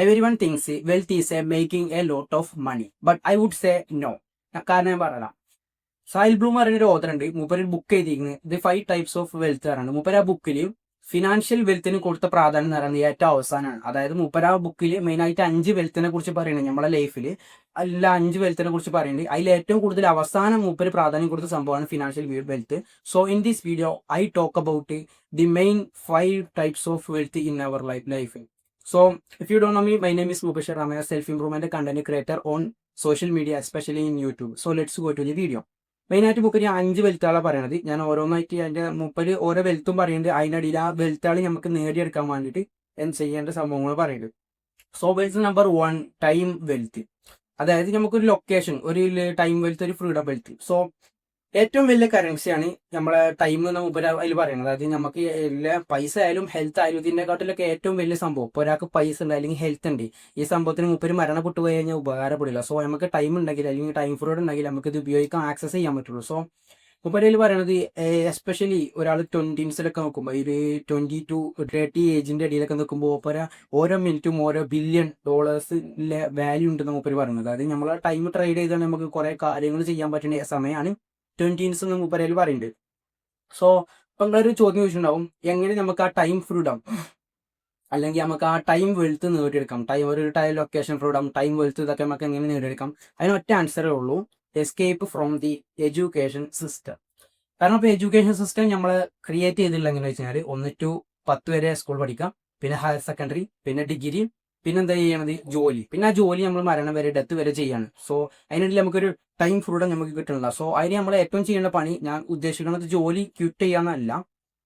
Everyone thinks wealth is making a lot of money, but I would say no. കാരണം ഞാൻ പറയാം. Sahil Bloom പറയുന്ന ഒരു ഓഥർ ഉണ്ട്. മൂപ്പര് ബുക്ക് ചെയ്തിരിക്കുന്നത് ദി 5 ടൈപ്സ് ഓഫ് വെൽത്ത് ആണ്. മൂപ്പര് ആ ബുക്കിൽ ഫിനാൻഷ്യൽ വെൽത്തിന് കൊടുത്ത പ്രാധാന്യം എന്ന് പറയുന്നത് ഏറ്റവും അവസാനമാണ്. അതായത് മൂപ്പര് ആ ബുക്കിൽ മെയിൻ ആയിട്ട് 5 വെൽത്തിനെ കുറിച്ച് പറയുന്നത് നമ്മളെ ലൈഫിൽ അല്ല 5 വെൽത്തിനെ കുറിച്ച് പറയുന്നത് അതിൽ ഏറ്റവും കൂടുതൽ അവസാനം മൂപ്പര് പ്രാധാന്യം കൊടുത്ത സംഭവമാണ് financial wealth. So in this video I talk about the main 5 types of wealth in our life. So, if you don't know me, my name is Mukesh Ram. I'm a self-improvement content creator on social media, especially in YouTube. So, let's go to the video. മെയിനായിട്ട് മുപ്പര് 5 വെൽത്തുകളാണ് പറയണത്. ഞാൻ ഓരോന്നായിട്ട് അതിൻ്റെ മുപ്പര് ഓരോ വെൽത്തും പറയുന്നുണ്ട്. അതിനിടയിൽ ആ വെൽത്തുകൾ നമുക്ക് നേടിയെടുക്കാൻ വേണ്ടിയിട്ട് ചെയ്യേണ്ട സംഭവങ്ങൾ പറയുന്നത്. So wealth number 1, time wealth. അതായത് നമുക്കൊരു ലൊക്കേഷൻ, ഒരു ടൈം വെൽത്ത്, ഒരു ഫ്രീഡം വെൽത്ത്. സോ ഏറ്റവും വലിയ കറൻസിയാണ് നമ്മളെ ടൈം എന്ന് മുമ്പ് അതിൽ പറയുന്നത്. അതായത് നമുക്ക് എല്ലാ പൈസ ആയാലും ഹെൽത്ത് ആയാലും ഇതിനെക്കാട്ടിലൊക്കെ ഏറ്റവും വലിയ സംഭവം. ഇപ്പോൾ ഒരാൾക്ക് പൈസ ഉണ്ട് അല്ലെങ്കിൽ ഹെൽത്ത് ഉണ്ട്, ഈ സംഭവത്തിന് മുപ്പര് മരണപ്പെട്ടു പോയി കഴിഞ്ഞാൽ ഉപകാരപ്പെടില്ല. സോ നമുക്ക് ടൈം ഉണ്ടെങ്കിൽ അല്ലെങ്കിൽ ടൈം ഫ്രീഡം ഉണ്ടെങ്കിൽ നമുക്ക് ഇത് ഉപയോഗിക്കാൻ ആക്സസ് ചെയ്യാൻ പറ്റുള്ളൂ. സോ മുപ്പരയിൽ പറയണത് എസ്പെഷ്യലി ഒരാൾ 20s നോക്കുമ്പോൾ ഒരു 20 to 30 ഏജിന്റെ ഇടയിലൊക്കെ നോക്കുമ്പോൾ ഓരോ മിനിറ്റും ഓരോ ബില്യൺ ഡോളേഴ്സിലെ വാല്യൂ ഉണ്ടെന്ന് മുപ്പര് പറയുന്നത്. അതായത് നമ്മൾ ടൈം ട്രേഡ് ചെയ്താൽ നമുക്ക് കുറെ കാര്യങ്ങൾ ചെയ്യാൻ പറ്റുന്ന സമയമാണ് 20s എന്ന് മുപ്പരയിൽ പറയുന്നുണ്ട്. സോ ഇപ്പൊ നിങ്ങളൊരു ചോദ്യം ചോദിച്ചിട്ടുണ്ടാവും, എങ്ങനെ നമുക്ക് ആ ടൈം ഫ്രീഡം അല്ലെങ്കിൽ നമുക്ക് ആ ടൈം വെൽത്ത് നേടിയെടുക്കാം, ഒരു time location freedom, time wealth ഇതൊക്കെ നമുക്ക് എങ്ങനെ നേടിയെടുക്കാം? അതിന് ഒറ്റ ആൻസറേ ഉള്ളൂ, escape from the education system. കാരണം ഇപ്പോൾ എഡ്യൂക്കേഷൻ സിസ്റ്റം നമ്മൾ ക്രിയേറ്റ് ചെയ്തില്ല എങ്ങനെ വെച്ച് കഴിഞ്ഞാൽ 1 to 10 വരെ സ്കൂൾ പഠിക്കാം, പിന്നെ ഹയർ സെക്കൻഡറി, പിന്നെ ഡിഗ്രി, പിന്നെ എന്താ ചെയ്യണത്, ജോലി. പിന്നെ ആ ജോലി നമ്മൾ മരണം വരെ ഡെത്ത് വരെ ചെയ്യാണ്. സോ അതിനിടയിൽ നമുക്കൊരു ടൈം ഫ്രീഡം നമുക്ക് കിട്ടണില്ല. സോ അതിന് നമ്മൾ ഏറ്റവും ചെയ്യേണ്ട പണി, ഞാൻ ഉദ്ദേശിക്കുന്നത് ജോലി ക്വിറ്റ് ചെയ്യാന്നല്ല,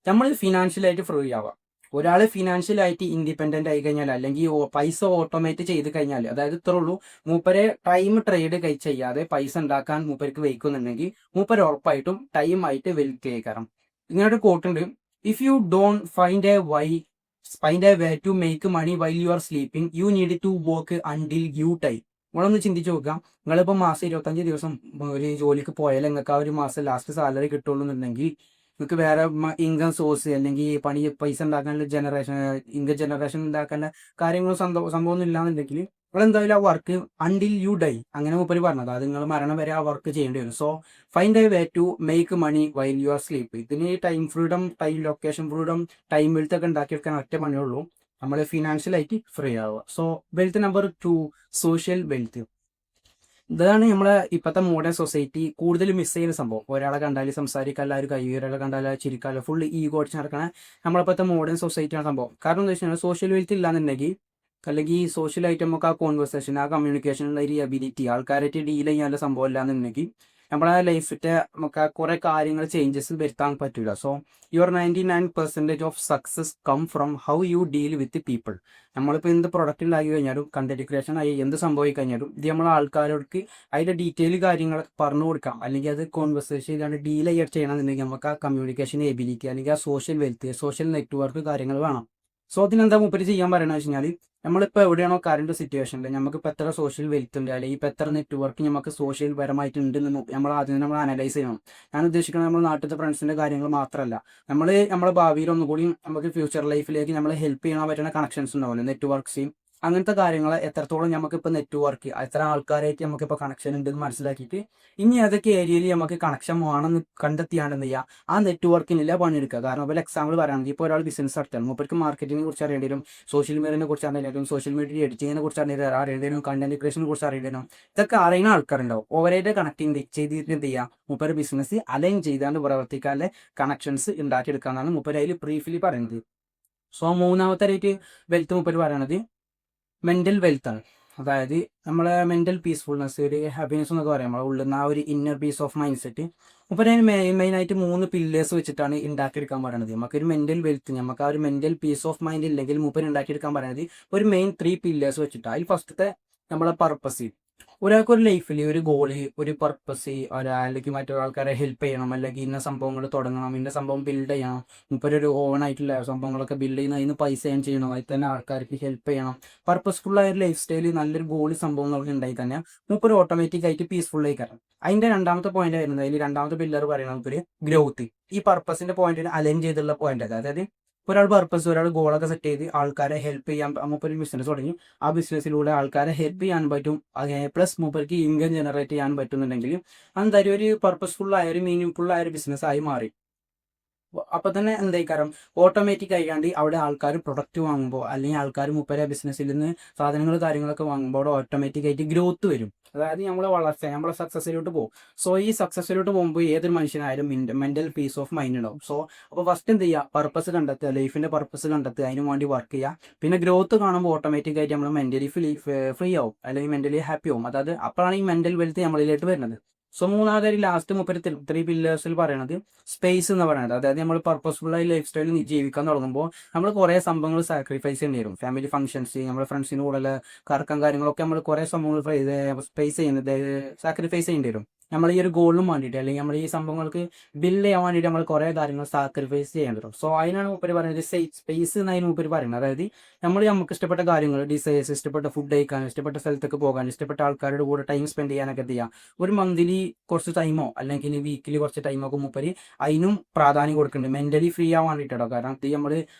നമ്മൾ ഫിനാൻഷ്യലായിട്ട് ഫ്രീ ആവാം. ഒരാൾ ഫിനാൻഷ്യലായിട്ട് ഇൻഡിപെൻഡന്റ് ആയി കഴിഞ്ഞാൽ അല്ലെങ്കിൽ പൈസ ഓട്ടോമേറ്റ് ചെയ്ത് കഴിഞ്ഞാൽ, അതായത് ഇത്ര ഉള്ളൂ, മൂപ്പരെ ടൈം ട്രേഡ് ചെയ്യാതെ പൈസ ഉണ്ടാക്കാൻ മൂപ്പർക്ക് വയ്ക്കുന്നുണ്ടെങ്കിൽ മൂപ്പര് ഉറപ്പായിട്ടും ടൈമായിട്ട് വെൽത്ത് കയറാം. ഇങ്ങനൊരു കോട്ടുണ്ട്, if you don't find a way to make money while you are sleeping you need to work until you die. നിങ്ങളൊന്ന് ചിന്തിച്ച് നോക്കാം, നിങ്ങളിപ്പോൾ മാസം 25 ദിവസം ഒരു ജോലിക്ക് പോയാൽ നിങ്ങൾക്ക് ആ ഒരു മാസം ലാസ്റ്റ് സാലറി കിട്ടുള്ളൂ എന്നുണ്ടെങ്കിൽ നിങ്ങൾക്ക് വേറെ ഇൻകം സോഴ്സ് അല്ലെങ്കിൽ പൈസ ഉണ്ടാക്കാനുള്ള ഇൻകം ജനറേഷൻ ഉണ്ടാക്കേണ്ട കാര്യങ്ങളും സംഭവമൊന്നും ഇല്ലാന്നുണ്ടെങ്കിൽ നിങ്ങൾ എന്തായാലും ആ വർക്ക് അണ്ടിൽ യു ഡൈ, അങ്ങനെ മൂപ്പര് പറഞ്ഞത്, അത് നിങ്ങൾ മരണം വരെ ആ വർക്ക് ചെയ്യേണ്ടി വരും. So find a way to make money while you are sleep. ഇതിന് time freedom, time location freedom, time wealth ഒക്കെ ഉണ്ടാക്കിയെടുക്കാൻ ഒറ്റ പണിയുള്ളൂ, നമ്മൾ ഫിനാൻഷ്യലായിട്ട് ഫ്രീ ആവുക. So wealth number 2, social wealth. ഇതാണ് നമ്മളെ ഇപ്പോഴത്തെ മോഡേൺ സൊസൈറ്റി കൂടുതൽ മിസ് ചെയ്യുന്ന സംഭവം. ഒരാളെ കണ്ടാൽ സംസാരിക്കാൻ എല്ലാവരും കൈ, ഒരാളെ കണ്ടാൽ ചിരിക്കാല്ലോ, ഫുൾ ഈഗോ അടിച്ച് നടക്കണ നമ്മളിപ്പോഴത്തെ മോഡേൺ സൊസൈറ്റിയാണ് സംഭവം. കാരണം എന്താ വെച്ചാൽ സോഷ്യൽ വെൽത്ത് ഇല്ലാന്നുണ്ടെങ്കിൽ അല്ലെങ്കിൽ സോഷ്യലായിട്ട് നമുക്ക് ആ കോൺവെർസേഷൻ, ആ കമ്മ്യൂണിക്കേഷനുള്ള ഒരു എബിലിറ്റി, ആൾക്കാരായിട്ട് ഡീൽ ചെയ്യാനുള്ള സംഭവം ഇല്ലാന്നുണ്ടെങ്കിൽ നമ്മളെ ലൈഫിൻ്റെ നമുക്ക് കുറേ കാര്യങ്ങൾ ചേഞ്ചസ് വരുത്താൻ പറ്റില്ല. So your 99% of success come from how you deal with people. നമ്മളിപ്പോൾ എന്ത് പ്രൊഡക്റ്റ് ഉണ്ടാക്കി കഴിഞ്ഞാലും കണ്ടന്റ് ക്രിയേഷൻ ആയി എന്ത് സംഭവിച്ചു കഴിഞ്ഞാലും ഇത് നമ്മൾ ആൾക്കാരോർക്ക് അതിൻ്റെ ഡീറ്റെയിൽ കാര്യങ്ങൾ പറഞ്ഞു കൊടുക്കാം, അല്ലെങ്കിൽ അത് കോൺവെർസേഷൻ ചെയ്താണ് ഡീൽ ചെയ്യണമെന്നുണ്ടെങ്കിൽ നമുക്ക് ആ കമ്മ്യൂണിക്കേഷൻ എബിലിറ്റി അല്ലെങ്കിൽ ആ സോഷ്യൽ വെൽത്ത്, സോഷ്യൽ നെറ്റ്വർക്ക് കാര്യങ്ങൾ വേണം. സോ അതിനെന്താ മൂപ്പര് ചെയ്യാൻ പറയണമെന്ന് വെച്ച് കഴിഞ്ഞാൽ, നമ്മളിപ്പോൾ എവിടെയാണോ കറണ്ട് സിറ്റുവേഷനിൽ നമുക്കിപ്പോൾ എത്ര സോഷ്യൽ വെൽത്ത് ഉണ്ട് അല്ലെങ്കിൽ ഇപ്പോൾ എത്ര നെറ്റ്വർക്ക് നമുക്ക് സോഷ്യൽ പരമായിട്ടുണ്ടെന്ന് നമ്മൾ ആദ്യം നമ്മൾ അനലൈസ് ചെയ്യണം. ഞാൻ ഉദ്ദേശിക്കുന്നത് നമ്മൾ നാട്ടിലത്തെ ഫ്രണ്ട്സിൻ്റെ കാര്യങ്ങൾ മാത്രമല്ല, നമ്മളെ ഭാവിയിൽ ഒന്നുകൂടി നമുക്ക് ഫ്യൂച്ചർ ലൈഫിലേക്ക് നമ്മളെ ഹെൽപ്പ് ചെയ്യാൻ പറ്റുന്ന കണക്ഷൻസ് ഉണ്ടാവില്ല, നെറ്റ്വർക്ക്സ്, അങ്ങനത്തെ കാര്യങ്ങൾ എത്രത്തോളം നമുക്കിപ്പോൾ നെറ്റ്വർക്ക്, എത്ര ആൾക്കാരായിട്ട് നമുക്കിപ്പോൾ കണക്ഷൻ ഉണ്ടെന്ന് മനസ്സിലാക്കിയിട്ട് ഇനി ഏതൊക്കെ ഏരിയയിൽ നമുക്ക് കണക്ഷൻ വേണമെന്ന് കണ്ടെത്തിയാണ്ട് എന്ത് ചെയ്യുക, ആ നെറ്റ്വർക്കിനില്ല പണിയെടുക്കുക. കാരണം ഇപ്പോൾ എക്സാമ്പിൾ പറയുകയാണെങ്കിൽ ഇപ്പോൾ ഒരാൾ ബിസിനസ് നടത്തുകയാണ്, മൂപ്പർക്ക് മാർക്കറ്റിങ്ങിനെ കുറിച്ച് അറിയേണ്ടി വരും, സോഷ്യൽ മീഡിയനെ കുറിച്ച് അറിയേണ്ടി വരും, സോഷ്യൽ മീഡിയ എഡിറ്റിങ്ങിനെ കുറിച്ച് അറിയേണ്ടി വരും, കണ്ടന്റ് ക്രിയേഷനെ കുറിച്ച് അറിയേണ്ടി വരും. ഇതൊക്കെ അറിയുന്ന ആൾക്കാരുണ്ടാവും. ഓവറായിട്ട് കണക്റ്റിംഗ് ചെയ്തിട്ട് എന്ത് ചെയ്യുക, മൂപ്പര് ബിസിനസ് അലൈൻ ചെയ്താണ്ട് പ്രവർത്തിക്കാനുള്ള കണക്ഷൻസ് ഉണ്ടാക്കിയെടുക്കാന്നാണ് മൂപ്പര് അതിൽ ബ്രീഫ്ലി പറയുന്നത്. സോ മൂന്നാമത്തെ ആയിട്ട് വെൽത്ത് മൂപ്പര് പറയണത് മെൻ്റൽ വെൽത്താണ്. അതായത് നമ്മളെ മെൻ്റൽ പീസ്ഫുൾനെസ്, ഒരു ഹാപ്പിനെസ് എന്നൊക്കെ പറയാം, നമ്മളെ ഉള്ളിൽ നിന്ന് ആ ഒരു inner piece of mind set. അപ്പോൾ അതിന് മെയിനായിട്ട് 3 പില്ലേഴ്സ് വെച്ചിട്ടാണ് ഉണ്ടാക്കിയെടുക്കാൻ പറയുന്നത്. നമുക്കൊരു മെൻ്റൽ വെൽത്ത്, നമുക്ക് ആ ഒരു മെൻ്റൽ പീസ് ഓഫ് മൈൻഡ് ഇല്ലെങ്കിൽ മൂപ്പര് ഉണ്ടാക്കിയെടുക്കാൻ പറയുന്നത് ഒരു മെയിൻ 3 പില്ലേഴ്സ് വെച്ചിട്ടാണ്. അതിൽ ഫസ്റ്റത്തെ നമ്മളെ പർപ്പസ്. ഒരാൾക്കൊരു ലൈഫിൽ ഒരു ഗോള്, ഒരു പർപ്പസ്, അല്ലെങ്കിൽ മറ്റൊരാൾക്കാരെ ഹെൽപ്പ് ചെയ്യണം, അല്ലെങ്കിൽ ഇന്ന സംഭവങ്ങൾ തുടങ്ങണം, ഇന്ന സംഭവം ബിൽഡ് ചെയ്യണം, മുപ്പൊരു ഒരു ഓണായിട്ടുള്ള സംഭവങ്ങളൊക്കെ ബിൽഡ് ചെയ്യുന്ന, അതിന് പൈസ ഏൺ ചെയ്യണം, അതിൽ തന്നെ ആൾക്കാർക്ക് ഹെൽപ്പ് ചെയ്യണം, പർപ്പസ്ഫുള്ളായ ഒരു ലൈഫ് സ്റ്റൈൽ, നല്ലൊരു ഗോള് സംഭവങ്ങളൊക്കെ ഉണ്ടായി തന്നെ മുപ്പൊരു ഓട്ടോമാറ്റിക് ആയിട്ട് പീസ്ഫുള്ളായി കയറാം. അതിൻ്റെ രണ്ടാമത്തെ പോയിന്റ് വരുന്നത്, അതിൽ രണ്ടാമത്തെ പില്ലർ പറയുന്നത് ഒരു ഗ്രോത്ത്. ഈ പർപ്പസിന്റെ പോയിന്റിന് അലൈൻ ചെയ്തുള്ള പോയിന്റ്, അതായത് ഒരാൾ പർപ്പസ്, ഒരാൾ ഗോളൊക്കെ സെറ്റ് ചെയ്ത് ആൾക്കാരെ ഹെൽപ്പ് ചെയ്യാൻ മൂപ്പര് ബിസിനസ് തുടങ്ങി. ആ ബിസിനസ്സിലൂടെ ആൾക്കാരെ ഹെൽപ്പ് ചെയ്യാൻ പറ്റും, പ്ലസ് മൂപ്പർക്ക് ഇൻകം ജനറേറ്റ് ചെയ്യാൻ പറ്റുന്നുണ്ടെങ്കിൽ എന്തായാലും ഒരു പർപ്പസ്ഫുൾ ആയ ഒരു മീനിങ് ഫുൾ ആയ ഒരു ബിസിനസ് ആയി മാറി. അപ്പൊ തന്നെ എന്തായിക്കാരം ഓട്ടോമാറ്റിക് ആയിക്കാണ്ട് അവിടെ ആൾക്കാർ പ്രൊഡക്റ്റ് വാങ്ങുമ്പോൾ അല്ലെങ്കിൽ ആൾക്കാർ മുപ്പര ബിസിനസ്സിൽ നിന്ന് സാധനങ്ങൾ കാര്യങ്ങളൊക്കെ വാങ്ങുമ്പോൾ ഓട്ടോമാറ്റിക് ആയിട്ട് ഗ്രോത്ത് വരും. അതായത് നമ്മളെ വളർച്ച, നമ്മളെ സക്സസ്സിലോട്ട് പോകും. സോ ഈ സക്സസ്സിലോട്ട് പോകുമ്പോൾ ഏതൊരു മനുഷ്യനായാലും മെന്റൽ പീസ് ഓഫ് മൈൻഡ് ഉണ്ടാവും. സോ അപ്പോൾ ഫസ്റ്റ് എന്ത് ചെയ്യുക, പർപ്പസ് കണ്ടെത്തുക, ലൈഫിന്റെ പർപ്പസ് കണ്ടെത്തുക, അതിന് വേണ്ടി വർക്ക് ചെയ്യുക. പിന്നെ ഗ്രോത്ത് കാണുമ്പോൾ ഓട്ടോമാറ്റിക് ആയിട്ട് നമ്മൾ മെന്റലി ഫ്രീ ആവും, അല്ലെങ്കിൽ മെന്റലി ഹാപ്പി ആവും. അതായത് അപ്പോഴാണ് ഈ മെന്റൽ വെൽത്ത് നമ്മളിലേക്ക് വരുന്നത്. സോ മൂന്നാമത്തെ ലാസ്റ്റ് മുപ്പര് 3 പില്ലേഴ്സിൽ പറയണത് സ്പേസ് എന്ന് പറയുന്നത്. അതായത് നമ്മൾ പർപ്പസ്ഫുൾ ആയി ലൈഫ് സ്റ്റൈൽ ജീവിക്കാൻ തുടങ്ങുമ്പോൾ നമ്മൾ കുറേ സംഭവങ്ങൾ സാക്രിഫൈസ് ചെയ്യേണ്ടി വരും. ഫാമിലി ഫംഗ്ഷൻസ്, നമ്മുടെ ഫ്രണ്ട്സിന് കൂടെ കറക്കം കാര്യങ്ങളൊക്കെ നമ്മൾ കുറേ സംഭവങ്ങൾ സ്പേസ് ചെയ്യുന്നത് സാക്രിഫൈസ് ചെയ്യേണ്ടി വരും. നമ്മൾ ഈ ഒരു ഗോളിനും വേണ്ടിയിട്ട്, അല്ലെങ്കിൽ നമ്മൾ ഈ സംഭവങ്ങൾക്ക് ബിൽഡ് ചെയ്യാൻ വേണ്ടിയിട്ട് നമ്മൾ കുറേ കാര്യങ്ങൾ സാക്രിഫൈസ് ചെയ്യേണ്ടി വരും. സോ അതിനാണ് മുപ്പര് പറയുന്നത് സ്പേസ് എന്നതിന് മുപ്പര് പറയുന്നത്. അതായത് നമുക്ക് ഇഷ്ടപ്പെട്ട കാര്യങ്ങൾ, ഡിസൈസ്, ഇഷ്ടപ്പെട്ട ഫുഡ് കഴിക്കാൻ, ഇഷ്ടപ്പെട്ട സ്ഥലത്തേക്ക് പോകാൻ, ഇഷ്ടപ്പെട്ട ആൾക്കാരുടെ കൂടെ ടൈം സ്പെൻഡ് ചെയ്യാനൊക്കെ ചെയ്യാം. ഒരു മന്ത്ലി കുറച്ച് ടൈമോ അല്ലെങ്കിൽ വീക്കിലി കുറച്ച് ടൈമോ ഒക്കെ മൂപ്പര് അതിനും പ്രാധാന്യം കൊടുക്കുന്നുണ്ട്, മെന്റലി ഫ്രീ ആവാൻ വേണ്ടിയിട്ടോ. കാരണം ഇത് നമ്മൾ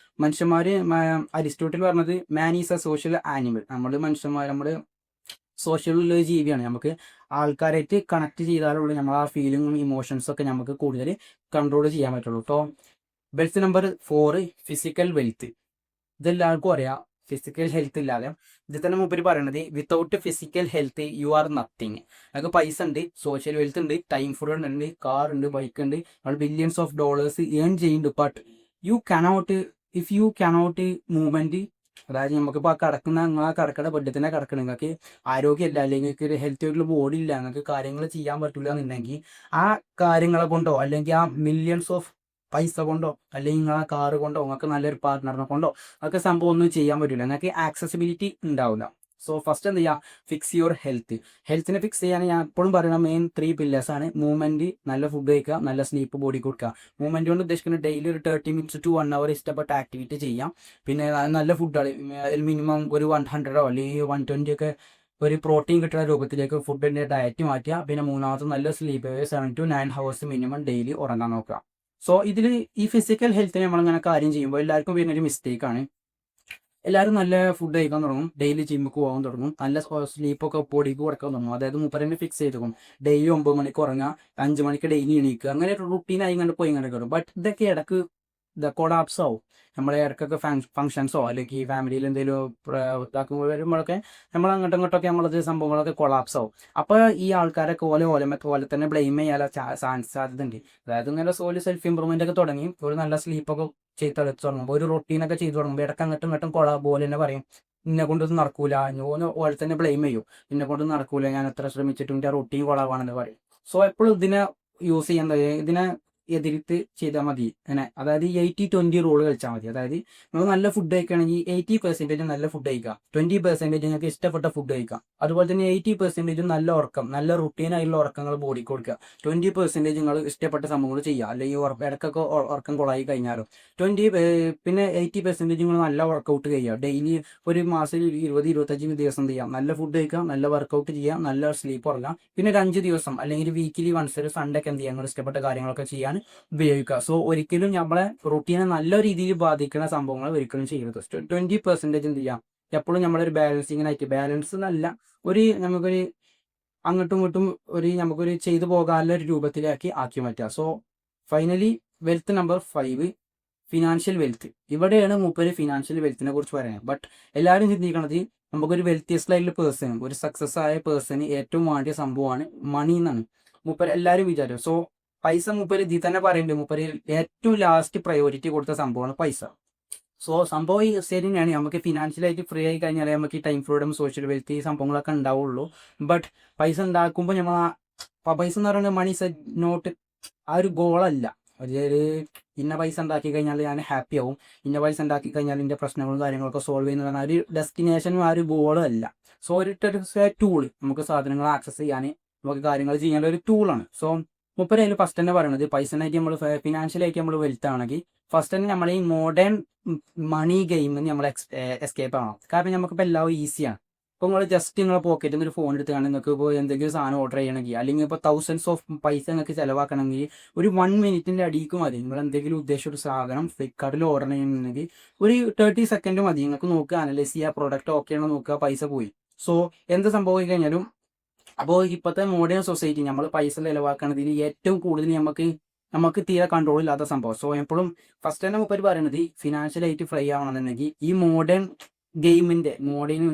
മനുഷ്യന്മാര്, അരിസ്റ്റോട്ടിൽ പറഞ്ഞത് man is A social animal. നമ്മൾ സോഷ്യൽ ജീവിയാണ്. നമുക്ക് ആൾക്കാരായിട്ട് കണക്ട് ചെയ്താലുള്ളൂ നമ്മൾ ആ ഫീലിങ്ങും ഇമോഷൻസും ഒക്കെ നമുക്ക് കൂടുതൽ കൺട്രോൾ ചെയ്യാൻ പറ്റുള്ളൂ. കേട്ടോ. Wealth number 4, physical wealth. ഇതെല്ലാവർക്കും അറിയാം. ഫിസിക്കൽ ഹെൽത്ത് ഇല്ലാതെ, ഇത് തന്നെ മൂപ്പര് പറയണത് without physical health you are nothing. നമുക്ക് പൈസ ഉണ്ട്, സോഷ്യൽ വെൽത്ത് ഉണ്ട്, ടൈം ഫ്രീഡം ഉണ്ട്, കാർ ഉണ്ട്, ബൈക്ക് ഉണ്ട്, നമ്മൾ ബില്യൺസ് ഓഫ് ഡോളേഴ്സ് ഏൺ ചെയ്യുന്നുണ്ട്. But if you cannot movement, അതായത് നമുക്കിപ്പോൾ ആ കിടക്കുന്ന നിങ്ങൾ ആ കിടക്കണ ബെഡ് തന്നെ കിടക്കണം, നിങ്ങൾക്ക് ആരോഗ്യമില്ല, അല്ലെങ്കിൽ നിങ്ങൾക്ക് ഒരു ഹെൽത്തി ആയിട്ടുള്ള ബോഡി ഇല്ല, നിങ്ങൾക്ക് കാര്യങ്ങൾ ചെയ്യാൻ പറ്റില്ല എന്നുണ്ടെങ്കിൽ ആ കാര്യങ്ങളെ കൊണ്ടോ അല്ലെങ്കിൽ ആ മില്യൺസ് ഓഫ് പൈസ കൊണ്ടോ അല്ലെങ്കിൽ നിങ്ങൾ ആ കാറ് കൊണ്ടോ നിങ്ങൾക്ക് നല്ലൊരു പാർട്ട്ണറിനെ കൊണ്ടോ അതൊക്കെ സംഭവം ഒന്നും ചെയ്യാൻ പറ്റില്ല, നിങ്ങൾക്ക് ആക്സസിബിലിറ്റി ഉണ്ടാവില്ല. സോ ഫസ്റ്റ് എന്ത് ചെയ്യുക, ഫിക്സ് യുവർ ഹെൽത്ത്. ഹെൽത്തിനെ ഫിക്സ് ചെയ്യാൻ ഞാൻ എപ്പോഴും പറയുന്ന മെയിൻ 3 പില്ലേഴ്സ് ആണ്. മൂവ്മെന്റ്, നല്ല ഫുഡ് കഴിക്കുക, നല്ല സ്ലീപ്പ് ബോഡി കൊടുക്കുക. മൂവ്മെന്റ് കൊണ്ട് ഉദ്ദേശിക്കുന്നത് ഡെയിലി ഒരു 30 മിനിറ്റ്സ് ടു 1 അവർ ഇഷ്ടപ്പെട്ട ആക്ടിവിറ്റി ചെയ്യാം. പിന്നെ നല്ല ഫുഡുകൾ, മിനിമം ഒരു 100 അല്ലെങ്കിൽ 120 ഒക്കെ ഒരു പ്രോട്ടീൻ കിട്ടുന്ന രൂപത്തിലേക്ക് ഫുഡിന്റെ ഡയറ്റ് മാറ്റുക. പിന്നെ മൂന്നാമത്തെ നല്ല sleep, 7 to 9 hours minimum daily ഉറങ്ങാൻ നോക്കുക. സോ ഇതിൽ ഈ ഫിസിക്കൽ ഹെൽത്തിനെ നമ്മളിങ്ങനെ കാര്യം ചെയ്യുമ്പോൾ എല്ലാവർക്കും വരുന്നൊരു മിസ്റ്റേക്കാണ്. എല്ലാവരും നല്ല ഫുഡ് കഴിക്കാൻ തുടങ്ങും, ഡെയിലി ജിമ്മിക്ക് പോകാൻ തുടങ്ങും, നല്ല സ്ലീപ്പൊക്കെ ബോഡിക്ക് കൊടുക്കാൻ തുടങ്ങും. അതായത് മൂപ്പരന്നെ ഫിക്സ് ചെയ്തും ഡെയിലി 9 മണിക്ക് ഉറങ്ങുക, 5 മണിക്ക് ഡെയിലി എണീക്കുക, അങ്ങനെ ഒരു റുട്ടീനായി കണ്ട് പോയി ഇങ്ങനെ കയറും. ബട്ട് ഇതൊക്കെ ഇടക്ക് കൊളാപ്സ് ആവും. നമ്മളെ ഇടയ്ക്കൊക്കെ ഫംഗ്ഷൻസോ അല്ലെങ്കിൽ ഫാമിലിയിൽ എന്തെങ്കിലും ഇതാക്കുമ്പോൾ വരുമ്പോഴൊക്കെ നമ്മൾ അങ്ങോട്ടും ഇങ്ങോട്ടൊക്കെ നമ്മളത് സംഭവങ്ങളൊക്കെ കൊളാപ്സ് ആവും. അപ്പോൾ ഈ ആൾക്കാരൊക്കെ പോലെ തന്നെ ബ്ലെയിം ചെയ്യാനുള്ള സാധ്യത ഉണ്ട്. അതായത് ഇങ്ങനെ സെൽഫ് ഇമ്പ്രൂവ്മെന്റ് ഒക്കെ തുടങ്ങി ഒരു നല്ല സ്ലീപ്പൊക്കെ ചെയ്ത് തുടങ്ങുമ്പോൾ, ഒരു റൊട്ടീനൊക്കെ ചെയ്ത് തുടങ്ങുമ്പോൾ ഇടയ്ക്ക് അങ്ങോട്ടും ഇങ്ങോട്ടും പോലെ തന്നെ പറയും, ഇന്നെ കൊണ്ടൊന്നും നടക്കൂല, ഓലെ തന്നെ ബ്ലെയിം ചെയ്യും, ഇന്നെ കൊണ്ടൊന്നും നടക്കൂല, ഞാൻ എത്ര ശ്രമിച്ചിട്ടും എൻ്റെ റൊട്ടീൻ കൊളാവാണെന്ന് പറയും. സോ എപ്പോഴും ഇതിനെ യൂസ് ചെയ്യാൻ, ഇതിനെ എതിർത്ത് ചെയ്താൽ മതി. അങ്ങനെ അതായത് 80-20 റൂൾ കളിച്ചാൽ മതി. അതായത് നമ്മൾ നല്ല ഫുഡ് കഴിക്കുകയാണെങ്കിൽ 80% നല്ല ഫുഡ് കഴിക്കുക, 20% നിങ്ങൾക്ക് ഇഷ്ടപ്പെട്ട ഫുഡ് കഴിക്കുക. അതുപോലെ തന്നെ 80% നല്ല ഉറക്കം, നല്ല റുട്ടീനായുള്ള ഉറക്കങ്ങൾ ബോഡി കൊടുക്കുക. 20% നിങ്ങൾ ഇഷ്ടപ്പെട്ട സംഭവങ്ങൾ ചെയ്യുക, അല്ലെങ്കിൽ ഇടക്കൊക്കെ ഉറക്കം കൊളായി കഴിഞ്ഞാലും പിന്നെ 80% നിങ്ങൾ നല്ല വർക്കൗട്ട് ചെയ്യുക. ഡെയിലി ഒരു മാസം 20-25 ദിവസം ചെയ്യാം, നല്ല ഫുഡ് കഴിക്കുക, നല്ല വർക്കൗട്ട് ചെയ്യുക, നല്ല സ്ലീപ്പ് ഉറങ്ങാം. പിന്നെ ഒരു 5 ദിവസം അല്ലെങ്കിൽ വീക്കിലി വൺസ് ഒരു സൺഡേ ഒക്കെ എന്ത് ചെയ്യുക, നിങ്ങൾ ഇഷ്ടപ്പെട്ട കാര്യങ്ങളൊക്കെ ചെയ്യാൻ ഉപയോഗിക്കുക. സോ ഒരിക്കലും നമ്മളെ റൂട്ടീനെ നല്ല രീതിയിൽ ബാധിക്കുന്ന സംഭവങ്ങൾ ഒരിക്കലും ചെയ്യരുത്. 20% എന്ത് ചെയ്യാം, എപ്പോഴും നമ്മളൊരു ബാലൻസിങ്ങിനായിട്ട്, ബാലൻസ് എന്നല്ല, നമുക്കൊരു അങ്ങോട്ടും ഇങ്ങോട്ടും നമുക്കൊരു ചെയ്തു പോകാനുള്ള ഒരു രൂപത്തിലാക്കി ആക്കി മാറ്റുക. So finally wealth number 5, financial wealth. ഇവിടെയാണ് മൂപ്പര് ഫിനാൻഷ്യൽ വെൽത്തിനെ കുറിച്ച് പറയുന്നത്. ബട്ട് എല്ലാവരും ചിന്തിക്കണത് നമുക്കൊരു വെൽത്തിയസ്റ്റ് ആയിട്ടുള്ള പേഴ്സൺ, ഒരു സക്സസ് ആയ പേഴ്സണ് ഏറ്റവും വേണ്ടിയ സംഭവമാണ് മണി എന്നാണ് മൂപ്പര് എല്ലാവരും വിചാരം. സോ പൈസ മൂപ്പര് ഇതിൽ തന്നെ പറയുന്നുണ്ട്, മൂപ്പര് ഏറ്റവും ലാസ്റ്റ് പ്രയോറിറ്റി കൊടുത്ത സംഭവമാണ് പൈസ. സോ സംഭവം ശരി തന്നെയാണ്, നമുക്ക് ഫിനാൻഷ്യലായിട്ട് ഫ്രീ ആയി കഴിഞ്ഞാൽ നമുക്ക് ഈ ടൈം ഫ്രീഡം, സോഷ്യൽ വെൽത്ത്, ഈ സംഭവങ്ങളൊക്കെ ഉണ്ടാവുള്ളൂ. ബട്ട് പൈസ ഉണ്ടാക്കുമ്പോൾ പൈസ എന്ന് പറയുന്നത് മണി ഇസ് നോട്ട് ആ ഒരു ഗോളല്ല. ഒരു ഇന്ന പൈസ ഉണ്ടാക്കി കഴിഞ്ഞാൽ ഞാൻ ഹാപ്പി ആവും, ഇന്ന പൈസ ഉണ്ടാക്കി കഴിഞ്ഞാൽ എൻ്റെ പ്രശ്നങ്ങളും കാര്യങ്ങളൊക്കെ സോൾവ് ചെയ്യുന്ന പറഞ്ഞാൽ ഒരു ഡെസ്റ്റിനേഷനും ആ ഒരു ഗോളും അല്ല. സോ ഒരു ടൂൾ, നമുക്ക് സാധനങ്ങൾ ആക്സസ് ചെയ്യാൻ, നമുക്ക് കാര്യങ്ങൾ ചെയ്യാനുള്ള ഒരു ടൂളാണ്. സോ മുപ്പര് അതിൽ ഫസ്റ്റ് തന്നെ പറയുന്നത് പൈസനായിട്ട് നമ്മൾ ഫിനാൻഷ്യലായിട്ട് നമ്മൾ വെൽത്ത് ആണെങ്കിൽ ഫസ്റ്റ് തന്നെ നമ്മൾ ഈ മോഡേൺ മണി ഗെയിമിൽ നമ്മൾ എസ്കേപ്പ് ആവണം. കാരണം നമുക്കിപ്പോൾ എല്ലാം ഈസിയാണ്. ഇപ്പോൾ നിങ്ങൾ ജസ്റ്റ് നിങ്ങളെ പോക്കറ്റിൽ നിന്ന് ഒരു ഫോൺ എടുത്തുകൊണ്ട് നിങ്ങൾക്ക് ഇപ്പോൾ എന്തെങ്കിലും സാധനം ഓർഡർ ചെയ്യണമെങ്കിൽ അല്ലെങ്കിൽ ഇപ്പോൾ തൗസൻഡ്സ് ഓഫ് പൈസ നിങ്ങൾക്ക് ചിലവാക്കണമെങ്കിൽ ഒരു 1 മിനിറ്റിൻ്റെ അടിക്ക് മതി. നിങ്ങൾ എന്തെങ്കിലും ഉദ്ദേശിച്ച ഒരു സാധനം ഫ്ലിപ്കാർട്ടിൽ ഓർഡർ ചെയ്യുന്നുണ്ടെങ്കിൽ ഒരു 30 സെക്കൻഡ് മതി. നിങ്ങൾക്ക് നോക്കുക, അനലൈസ് ചെയ്യുക, പ്രോഡക്റ്റ് ഓക്കെ ആണോ നോക്കുക, പൈസ പോയി. സോ എന്ത് സംഭവിച്ചു കഴിഞ്ഞാലും അപ്പോൾ ഇപ്പോഴത്തെ മോഡേൺ സൊസൈറ്റി നമ്മൾ പൈസ ചിലവാക്കണതിൽ ഏറ്റവും കൂടുതൽ നമുക്ക് തീരെ കൺട്രോൾ ഇല്ലാത്ത സംഭവം. സോ എപ്പോഴും ഫസ്റ്റ് തന്നെ മുപ്പര് പറയുന്നത് ഫിനാൻഷ്യലായിട്ട് ഫ്രീ ആവണമെന്നുണ്ടെങ്കിൽ ഈ മോഡേൺ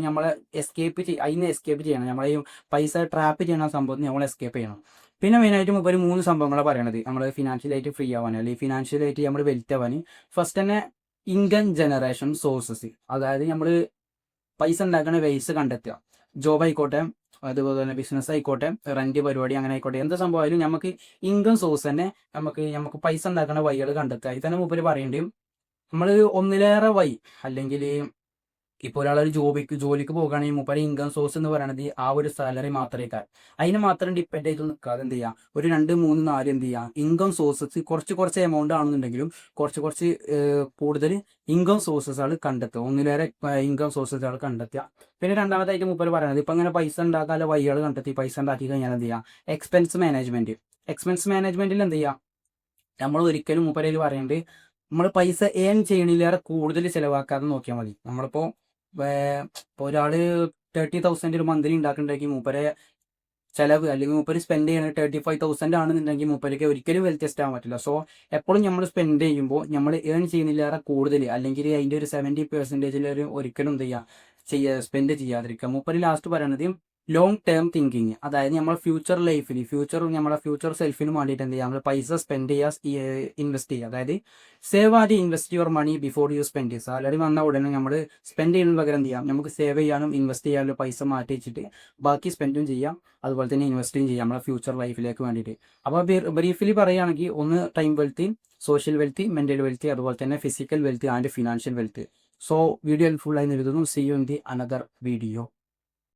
നമ്മളെ അതിന് എസ്കേപ്പ് ചെയ്യണം. നമ്മളെ ഈ പൈസ ട്രാപ്പ് ചെയ്യണ സംഭവത്തിന് നമ്മൾ എസ്കേപ്പ് ചെയ്യണം. പിന്നെ മെയിനായിട്ട് മുപ്പര് 3 സംഭവങ്ങളാണ് പറയണത് നമ്മൾ ഫിനാൻഷ്യലായിട്ട് ഫ്രീ ആവാൻ അല്ലെങ്കിൽ ഫിനാൻഷ്യലായിട്ട് നമ്മൾ വെൽത്ത് ആവാൻ. ഫസ്റ്റ് തന്നെ ഇൻകം ജനറേഷൻ സോഴ്സസ്, അതായത് നമ്മൾ പൈസ ഉണ്ടാക്കുന്ന വേസ് കണ്ടെത്തുക. ജോബ് ആയിക്കോട്ടെ, അതുപോലെ തന്നെ ബിസിനസ് ആയിക്കോട്ടെ, റെന്റ് പരിപാടി അങ്ങനെ ആയിക്കോട്ടെ, എന്ത് സംഭവമായാലും നമുക്ക് ഇൻകം സോഴ്സ് തന്നെ നമുക്ക് പൈസ ഉണ്ടാക്കുന്ന വഴികൾ കണ്ടെത്തുക. ഇത് തന്നെ മുപ്പര് പറയേണ്ടതും നമ്മൾ ഒന്നിലേറെ വഴി അല്ലെങ്കിൽ ഇപ്പോൾ ഒരാളൊരു ജോലിക്ക് പോകുകയാണെങ്കിൽ മൂപ്പര് ഇൻകം സോഴ്സ് എന്ന് പറയുന്നത് ആ ഒരു സാലറി മാത്രമേ അതിന് മാത്രം ഡിപ്പെൻഡ് ചെയ്ത് നിൽക്കാതെ എന്ത് ചെയ്യുക, ഒരു 2, 3, 4 എന്ത് ചെയ്യുക, ഇൻകം സോഴ്സസ് കുറച്ച് എമൗണ്ട് ആണെന്നുണ്ടെങ്കിലും കുറച്ച് കൂടുതൽ ഇൻകം സോഴ്സസ് കണ്ടെത്തുക. ഒന്നിലേറെ ഇൻകം സോഴ്സസ് കണ്ടെത്തുക. പിന്നെ രണ്ടാമതായിട്ട് മൂപ്പര് പറയുന്നത് ഇപ്പം അങ്ങനെ പൈസ ഉണ്ടാക്കാനുള്ള വഴികൾ കണ്ടെത്തി പൈസ ഉണ്ടാക്കി കഴിഞ്ഞാൽ എന്ത് ചെയ്യുക, എക്സ്പെൻസ് മാനേജ്മെന്റിൽ എന്ത് ചെയ്യുക, നമ്മൾ ഒരിക്കലും മൂപ്പരയിൽ പറയുന്നത് നമ്മൾ പൈസ ഏൺ ചെയ്യണിലേറെ കൂടുതൽ ചിലവാക്കാതെ നോക്കിയാൽ മതി. നമ്മളിപ്പോൾ ഇപ്പോൾ ഒരാൾ 30,000 ഒരു മന്ത്ലി ഉണ്ടാക്കുന്നുണ്ടെങ്കിൽ മൂപ്പരെ ചിലവ് അല്ലെങ്കിൽ മൂപ്പര് സ്പെൻഡ് ചെയ്യണത് 35,000 ആണെന്നുണ്ടെങ്കിൽ മൂപ്പർക്ക് ഒരിക്കലും വെൽത്ത് ആവാൻ പറ്റില്ല. സോ എപ്പോഴും നമ്മൾ സ്പെൻഡ് ചെയ്യുമ്പോൾ നമ്മൾ ഏൺ ചെയ്യുന്നില്ലേറെ കൂടുതൽ അല്ലെങ്കിൽ അതിൻ്റെ ഒരു 70% ഒരിക്കലും എന്ത് ചെയ്യുക സ്പെൻഡ് ചെയ്യാതിരിക്കുക. മൂപ്പര് ലാസ്റ്റ് പറയണത് ലോങ് ടേം തിങ്കിങ്, അതായത് നമ്മൾ നമ്മളെ ഫ്യൂച്ചർ സെൽഫിന് വേണ്ടിയിട്ട് എന്ത് ചെയ്യുക, നമ്മൾ പൈസ സ്പെൻഡ് ചെയ്യുക, ഇൻവെസ്റ്റ് ചെയ്യുക. അതായത് save and invest your money before you spend. Salary വന്ന ഉടനെ നമ്മൾ സ്പെൻഡ് ചെയ്യുന്ന പകരം എന്ത് ചെയ്യാം, നമുക്ക് സേവ് ചെയ്യാനും ഇൻവെസ്റ്റ് ചെയ്യാനും പൈസ മാറ്റി വെച്ചിട്ട് ബാക്കി സ്പെൻഡും ചെയ്യാം, അതുപോലെ തന്നെ ഇൻവെസ്റ്റും ചെയ്യാം നമ്മളെ ഫ്യൂച്ചർ ലൈഫിലേക്ക് വേണ്ടിയിട്ട്. അപ്പോൾ ബ്രീഫ്ലി പറയുകയാണെങ്കിൽ ഒന്ന് time wealth, social wealth, mental wealth, അതുപോലെ തന്നെ physical wealth and financial wealth. So video helpful ആയി എഴുതുന്നു. See you in the another video.